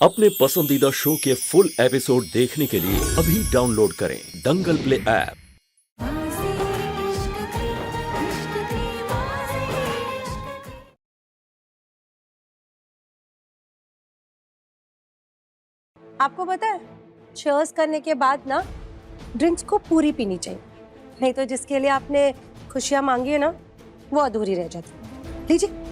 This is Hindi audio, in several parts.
अपने पसंदीदा शो के फुल एपिसोड देखने के लिए अभी डाउनलोड करें दंगल प्ले ऐप। आपको पता है, चीयर्स करने के बाद ना ड्रिंक्स को पूरी पीनी चाहिए, नहीं तो जिसके लिए आपने खुशियां मांगी है ना, वो अधूरी रह जाती। लीजिए।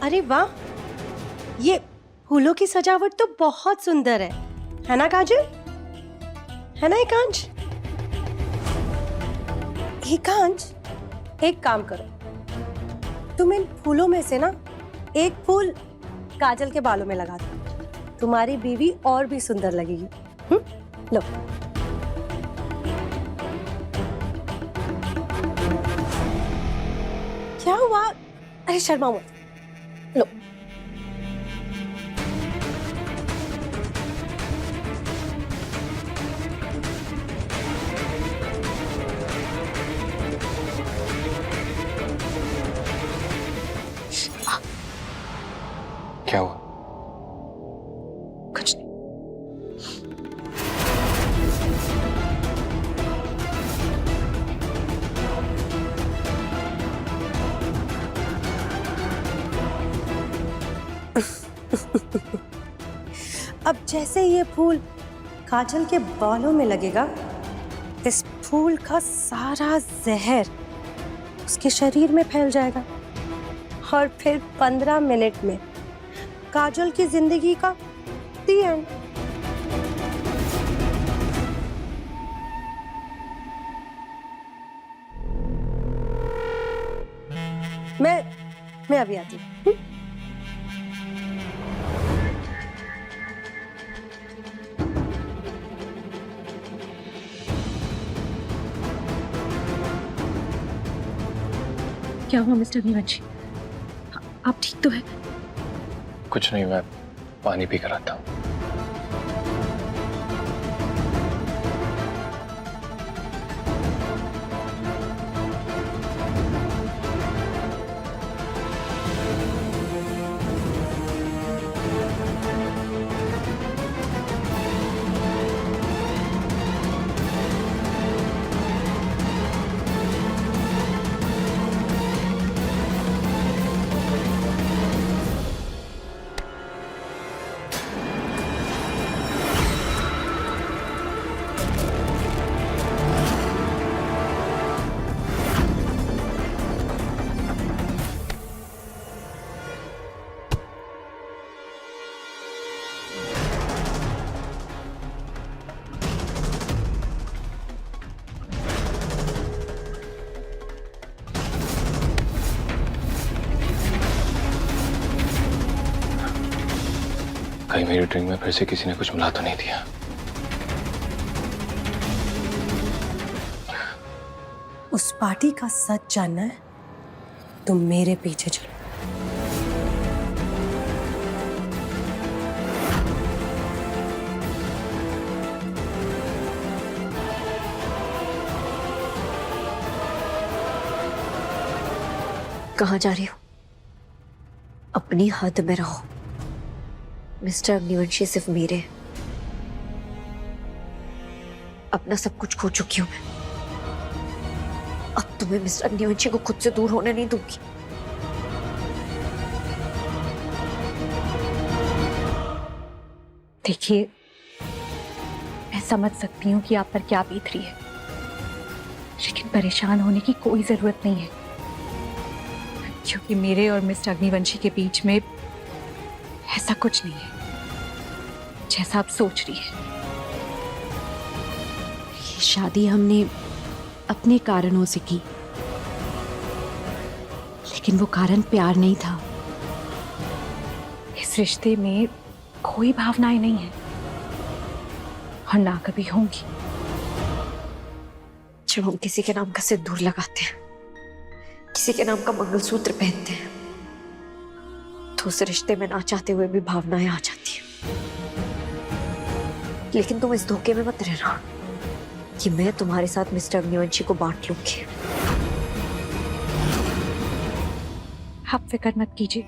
अरे वाह, ये फूलों की सजावट तो बहुत सुंदर है ना काजल? है ना एकांश? एकांश, एक काम करो, तुम इन फूलों में से ना एक फूल काजल के बालों में लगा दो, तुम्हारी बीवी और भी सुंदर लगेगी। लो। क्या हुआ? अरे शर्मा मत, लो। क्या हुआ? कुछ नहीं। अब जैसे ये फूल काजल के बालों में लगेगा, इस फूल का सारा जहर उसके शरीर में फैल जाएगा और फिर 15 मिनट में काजल की जिंदगी का दी एंड। मैं अभी आती हूँ। क्या हुआ मिस्टर नीरज? आप ठीक तो है? कुछ नहीं, मैं पानी पी कर आता हूँ। कहीं मेरी ड्रिंक में फिर से किसी ने कुछ मिला तो नहीं दिया? उस पार्टी का सच जानना है, तुम मेरे पीछे चलो। कहाँ जा रही हो? अपनी हद में रहो। मिस्टर अग्निवंशी सिर्फ मेरे हैं। अपना सब कुछ खो चुकी हूं मैं। अब तुम्हें मिस्टर अग्निवंशी को खुद से दूर होने नहीं दूंगी। देखिए, मैं समझ सकती हूँ कि आप पर क्या बीत रही है, लेकिन परेशान होने की कोई जरूरत नहीं है, क्योंकि मेरे और मिस्टर अग्निवंशी के बीच में ऐसा कुछ नहीं है जैसा आप सोच रही है। ये शादी हमने अपने कारणों से की, लेकिन वो कारण प्यार नहीं था। इस रिश्ते में कोई भावनाएं नहीं है और ना कभी होंगी। जब हम किसी के नाम का सिंदूर लगाते हैं, किसी के नाम का मंगलसूत्र पहनते हैं, तो उस रिश्ते में ना चाहते हुए भी भावनाएं आ जाती हैं। लेकिन तुम इस धोखे में मत रहना कि मैं तुम्हारे साथ मिस्टर अग्निवंशी को बांट लूंगी। आप फिक्र मत कीजिए,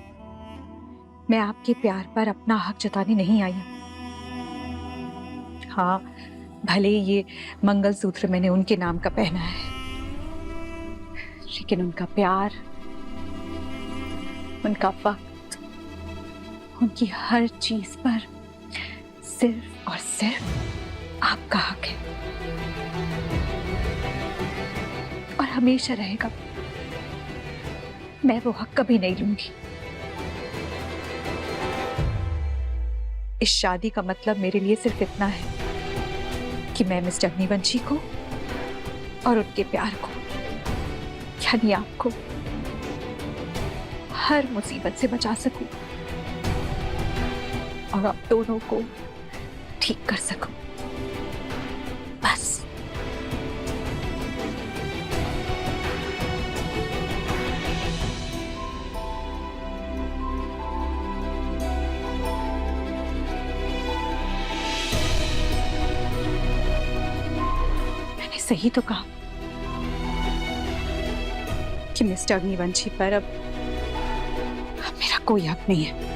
मैं आपके प्यार पर अपना हक जताने नहीं आई हूं। हाँ, भले ये मंगलसूत्र मैंने उनके नाम का पहना है, लेकिन उनका प्यार, उनका वक्त, उनकी हर चीज पर सिर्फ और सिर्फ आपका हक है और हमेशा रहेगा। मैं वो हक कभी नहीं लूंगी। इस शादी का मतलब मेरे लिए सिर्फ इतना है कि मैं मिस्टर अग्निवंशी को और उनके प्यार को, यानी आपको, हर मुसीबत से बचा सकूं और आप दोनों को ठीक कर सकूं, बस। मैंने सही तो कहा कि मिस्टर अग्निवंशी पर अब मेरा कोई हक नहीं है।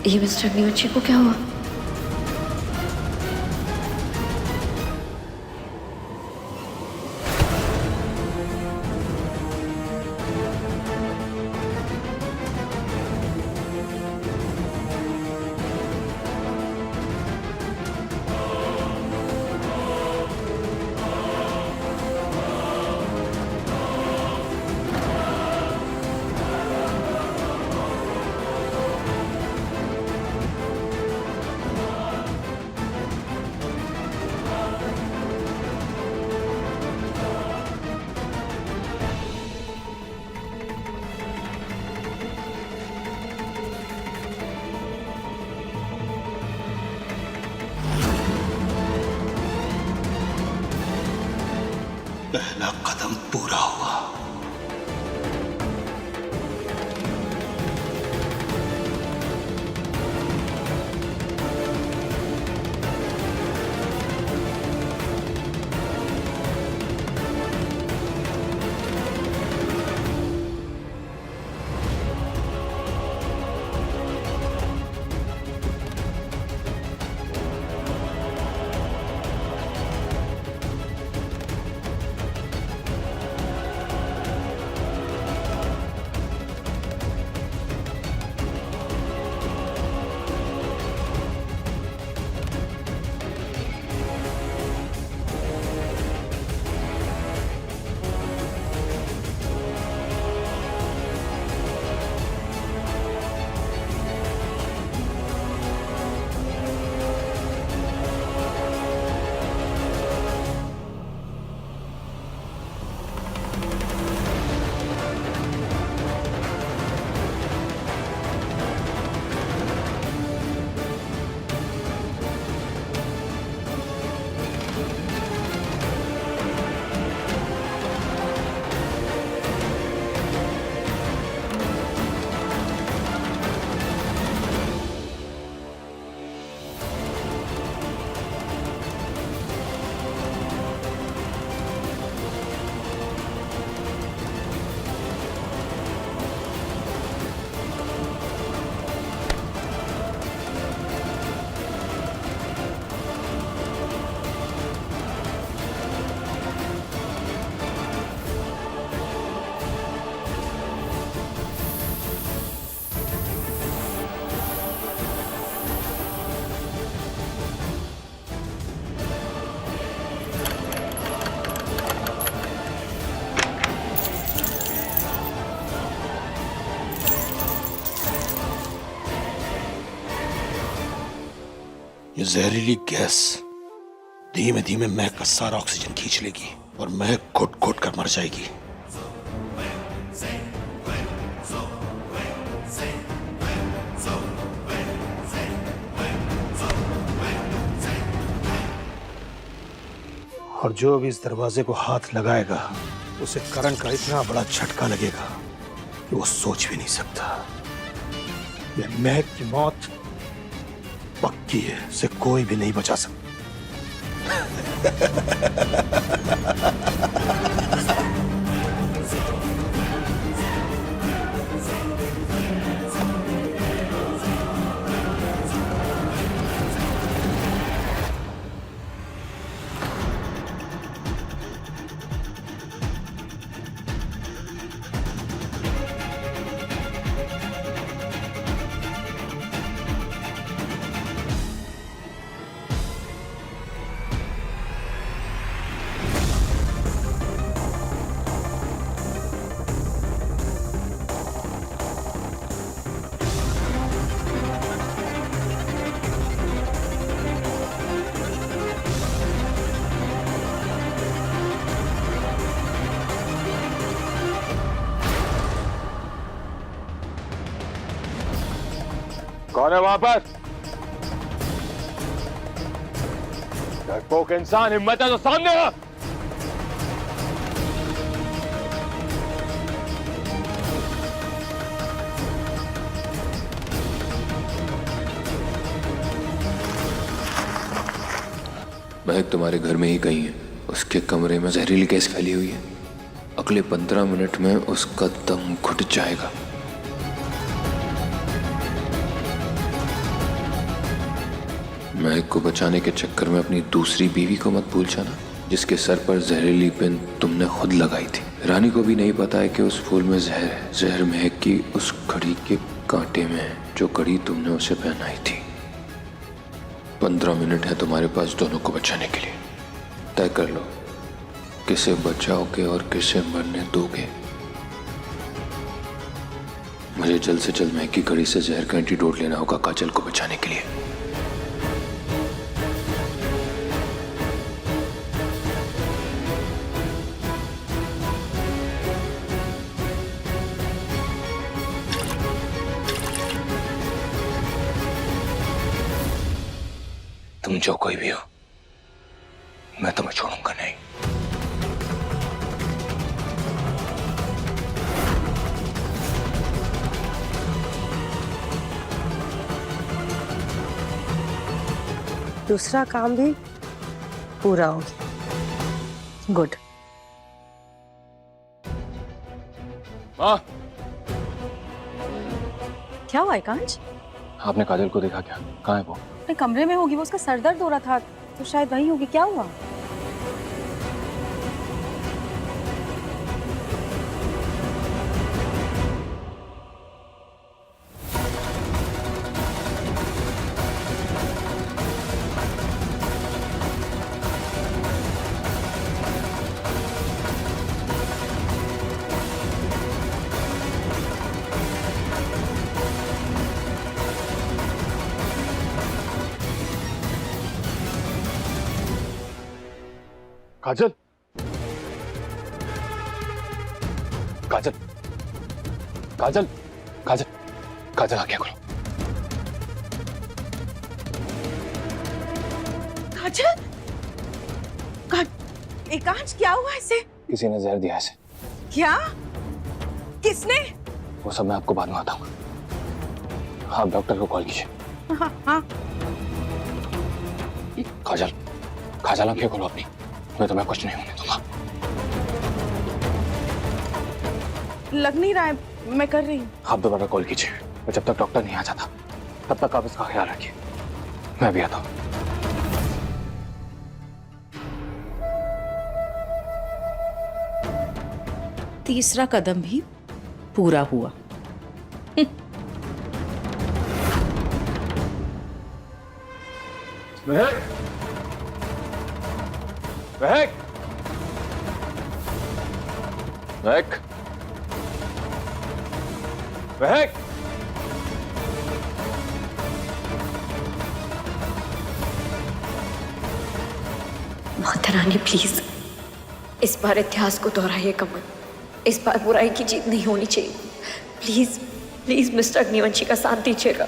ये मिस्टर अग्निवंशी को क्या हुआ? पहला कदम पूरा हुआ। ये जहरीली गैस धीमे धीमे महक का सारा ऑक्सीजन खींच लेगी और महक घुट घुट कर मर जाएगी। और जो भी इस दरवाजे को हाथ लगाएगा उसे करंट का इतना बड़ा झटका लगेगा कि वो सोच भी नहीं सकता। ये महक की मौत पक्की है, उसे कोई भी नहीं बचा सकता। कौन है वहां पर? डरपोक इंसान, हिम्मत है तो सामने आ। महक तुम्हारे घर में ही कहीं है। उसके कमरे में जहरीली गैस फैली हुई है। अगले 15 मिनट में उसका दम घुट जाएगा। महक को बचाने के चक्कर में अपनी दूसरी बीवी को मत भूल जाना, जिसके सर पर जहरीली पिन तुमने खुद लगाई थी। रानी को भी नहीं पता है कि उस फूल में जहर है। जहर महक की उस घड़ी के कांटे में है, जो घड़ी तुमने उसे पहनाई थी। 15 मिनट है तुम्हारे पास दोनों को बचाने के लिए। तय कर लो किसे बचाओगे और किसे मरने दोगे। मुझे जल्द से जल्द महक की घड़ी से जहर का एंटीडोट लेना होगा काजल को बचाने के लिए। तुम जो कोई भी हो, मैं तुम्हें छोड़ूंगा नहीं। दूसरा काम भी पूरा हो गया। गुड। माँ, क्या हुआ एकांश? आपने काजल को देखा क्या? कहाँ है वो? अपने कमरे में होगी, वो उसका सर दर्द हो रहा था तो शायद वही होगी। क्या हुआ? काजल, काजल, काजल, काजल, काजल आंखें खोलो। काजल, एकांश क्या हुआ इसे? किसी ने जहर दिया इसे। क्या? किसने? वो सब मैं आपको बाद में बताऊंगा। आप डॉक्टर को कॉल कीजिए। हाँ हाँ। काजल, काजल आंखें खोलो अपनी। मैं तुम्हें कुछ नहीं होने दूंगा। लग नहीं रहा है, मैं कर रही हूँ। आप दोबारा कॉल कीजिए। और जब तक डॉक्टर नहीं आ जाता तब तक आप इसका ख्याल रखिए। मैं भी आता हूँ। तीसरा कदम भी पूरा हुआ। महक, महक, महक, महक, माता रानी प्लीज इस बार इतिहास को दोहराइए कमल। इस बार बुराई की जीत नहीं होनी चाहिए। प्लीज प्लीज मिस्टर अग्निवंशी का साथ दीजिएगा।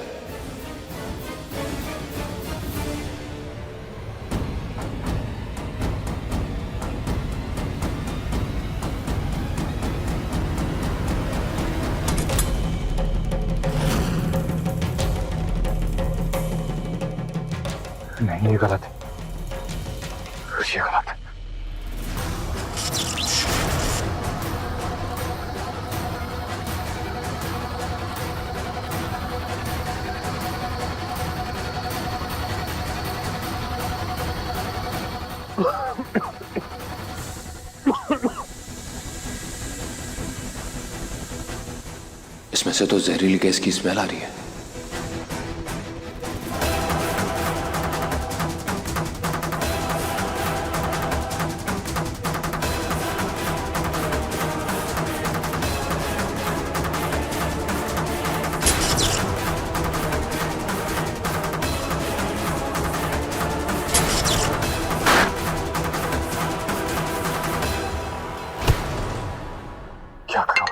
नहीं, ये गलत है, ये गलत है। इसमें से तो जहरीली गैस की स्मेल आ रही है। क्या करूं?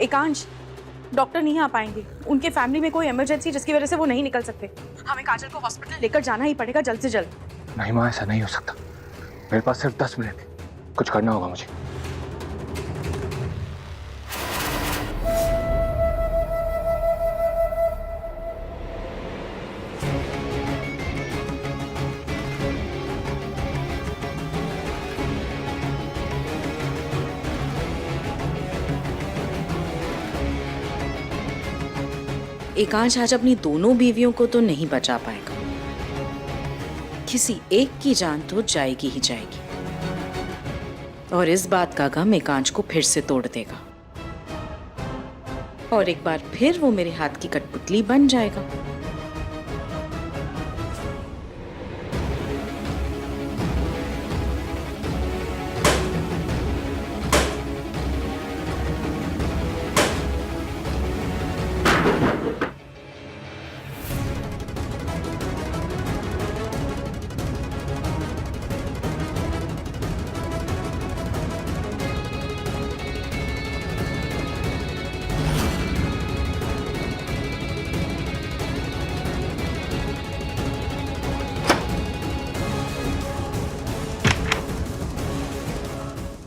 एकांश, डॉक्टर नहीं आ पाएंगे। उनके फैमिली में कोई इमरजेंसी जिसकी वजह से वो नहीं निकल सकते। हमें काजल को हॉस्पिटल लेकर जाना ही पड़ेगा जल्द से जल्द। नहीं माँ, ऐसा नहीं हो सकता। मेरे पास सिर्फ 10 मिनट है, कुछ करना होगा मुझे। एकांश आज अपनी दोनों बीवियों को तो नहीं बचा पाएगा, किसी एक की जान तो जाएगी ही जाएगी, और इस बात का गम एकांश को फिर से तोड़ देगा और एक बार फिर वो मेरे हाथ की कठपुतली बन जाएगा।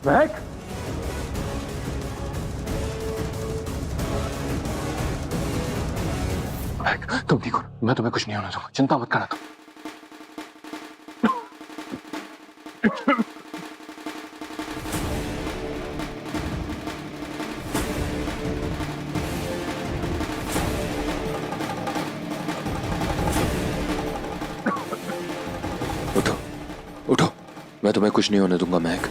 महक, महक, तुम ठीक हो? मैं तुम्हें कुछ नहीं होने दूंगा, चिंता मत करना तुम। उठो उठो, मैं तुम्हें कुछ नहीं होने दूंगा महक।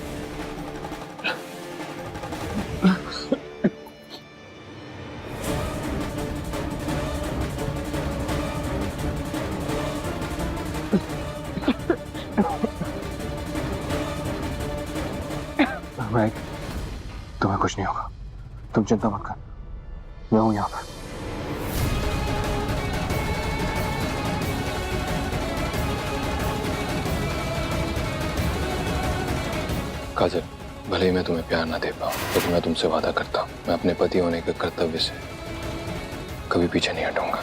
महक, तुम्हें कुछ नहीं होगा, तुम चिंता मत कर, मैं हूं यहाँ पर। काजल, भले ही मैं तुम्हें प्यार ना दे पाऊं, लेकिन मैं तुमसे वादा करता हूं, मैं अपने पति होने के कर्तव्य से कभी पीछे नहीं हटूंगा।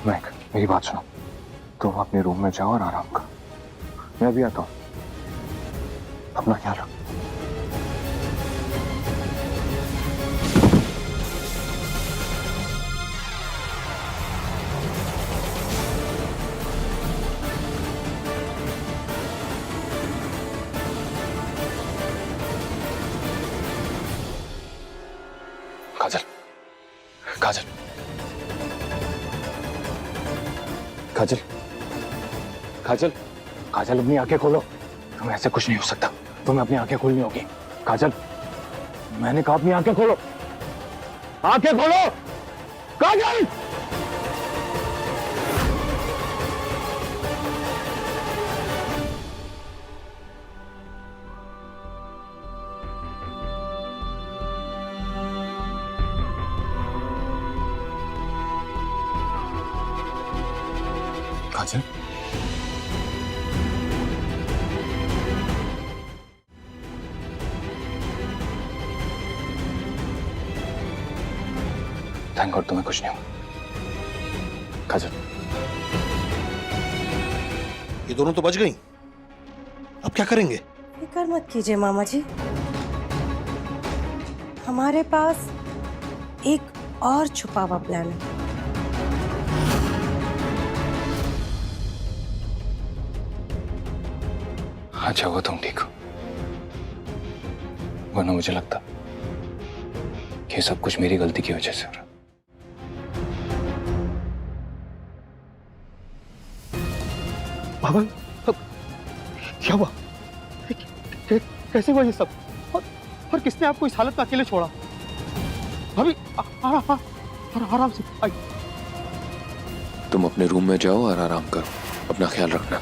महक, मेरी बात सुनो, तुम अपने रूम में जाओ और आराम करो, मैं भी आता हूं। अपना ख्याल रखो। काजल, काजल, काजल, काजल, काजल, अपनी आंखें खोलो। तुम्हें ऐसे कुछ नहीं हो सकता, तुम्हें अपनी आंखें खोलनी होगी। काजल, मैंने कहा अपनी आंखें खोलो, आंखें खोलो, काजल। काजल, थैंक गॉड तुम्हें कुछ नहीं हुआ। काजल, ये दोनों तो बच गई, अब क्या करेंगे? फिक्र मत कीजिए मामा जी, हमारे पास एक और छुपा हुआ प्लान है। अच्छा हुआ तुम ठीक हो, वरना मुझे लगता कि ये सब कुछ मेरी गलती की वजह से हो रहा। पागल, क्या हुआ? कैसे हुआ ये सब? और किसने आपको इस हालत में अकेले छोड़ा? अभी आराम से आई। तुम अपने रूम में जाओ और आराम करो, अपना ख्याल रखना।